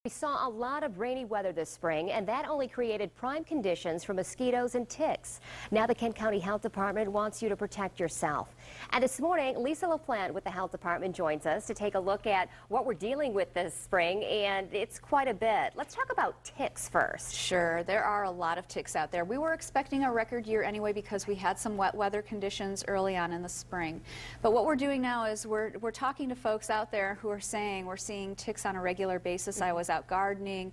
We saw a lot of rainy weather this spring, and that only created prime conditions for mosquitoes and ticks. Now the Kent County Health Department wants you to protect yourself. And this morning, Lisa LaPlante with the Health Department joins us to take a look at what we're dealing with this spring, and it's quite a bit. Let's talk about ticks first. Sure, there are a lot of ticks out there. We were expecting a record year anyway because we had some wet weather conditions early on in the spring. But what we're doing now is we're talking to folks out there who are saying we're seeing ticks on a regular basis. I was out gardening,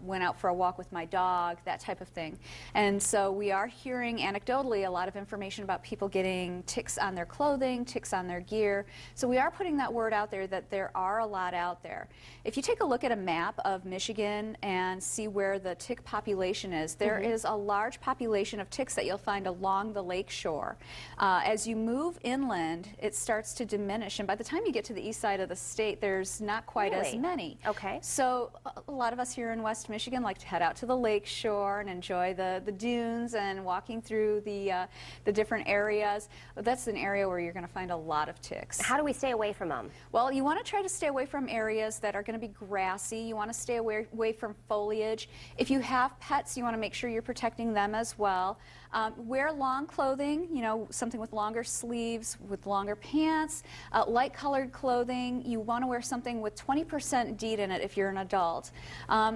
went out for a walk with my dog, that type of thing. And so we are hearing anecdotally a lot of information about people getting ticks on their clothing, ticks on their gear. So we are putting that word out there that there are a lot out there. If you take a look at a map of Michigan and see where the tick population is, there is a large population of ticks that you'll find along the lake shore. As you move inland, it starts to diminish, and by the time you get to the east side of the state, there's not quite as many. Okay. So a lot of us here in West Michigan like to head out to the lake shore and enjoy the dunes and walking through the different areas. That's an area where you're going to find a lot of ticks. How do we stay away from them? Well, you want to try to stay away from areas that are going to be grassy. You want to stay away from foliage. If you have pets, you want to make sure you're protecting them as well. Wear long clothing, you know, something with longer sleeves, with longer pants, light colored clothing. You want to wear something with 20% DEET in it if you're an adult.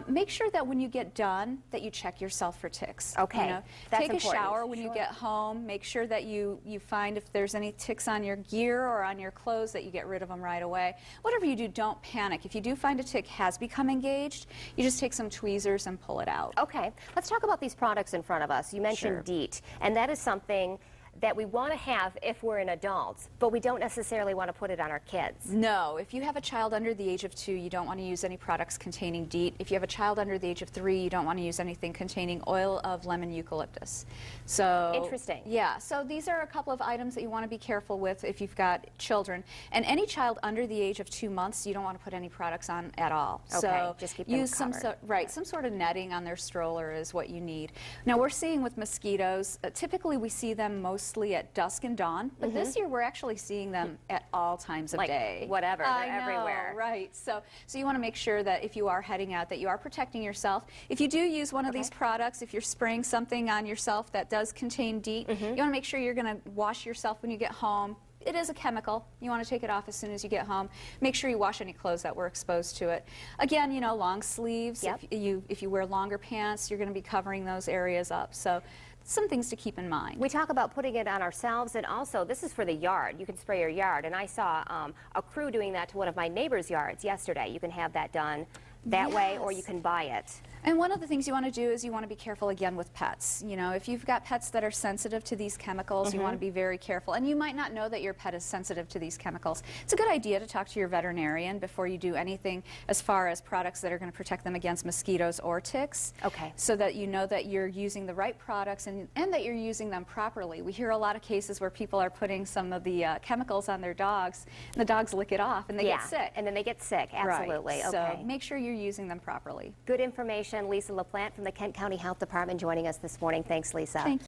Make sure that when you get done that you check yourself for ticks. Okay, you know, that's take important. a shower when you get home. Make sure that you find if there's any ticks on your gear or on your clothes that you get rid of them right away. Whatever you do, don't panic. If you do find a tick has become engaged, you just take some tweezers and pull it out. Okay, let's talk about these products in front of us. You mentioned DEET, and that is something that we want to have if we're an adult, but we don't necessarily want to put it on our kids. No, if you have a child under the age of 2, you don't want to use any products containing DEET. If you have a child under the age of 3, you don't want to use anything containing oil of lemon eucalyptus. So interesting. Yeah, so these are a couple of items that you want to be careful with if you've got children. And any child under the age of 2 months, you don't want to put any products on at all. Okay, so just keep them use covered. some sort of netting on their stroller is what you need. Now we're seeing with mosquitoes, typically we see them mostly at dusk and dawn, but this year we're actually seeing them at all times of day. Whatever, they're everywhere. Right. So you want to make sure that if you are heading out that you are protecting yourself. If you do use one of these products, if you're spraying something on yourself that does contain DEET, you want to make sure you're going to wash yourself when you get home. It is a chemical. You want to take it off as soon as you get home. Make sure you wash any clothes that were exposed to it. Again, you know, long sleeves. If you wear longer pants, you're going to be covering those areas up. So some things to keep in mind. We talk about putting it on ourselves, and also this is for the yard. You can spray your yard, and I saw a crew doing that to one of my neighbor's yards yesterday. You can have that done that way, or you can buy it. And one of the things you want to do is you want to be careful again with pets. You know, if you've got pets that are sensitive to these chemicals, you want to be very careful. And you might not know that your pet is sensitive to these chemicals. It's a good idea to talk to your veterinarian before you do anything as far as products that are going to protect them against mosquitoes or ticks. Okay. So that you know that you're using the right products and that you're using them properly. We hear a lot of cases where people are putting some of the chemicals on their dogs, and the dogs lick it off and they get sick. And then they get sick, absolutely. Right. Okay. So make sure you're using them properly. Good information. Lisa LaPlante from the Kent County Health Department joining us this morning. Thanks, Lisa. Thank you.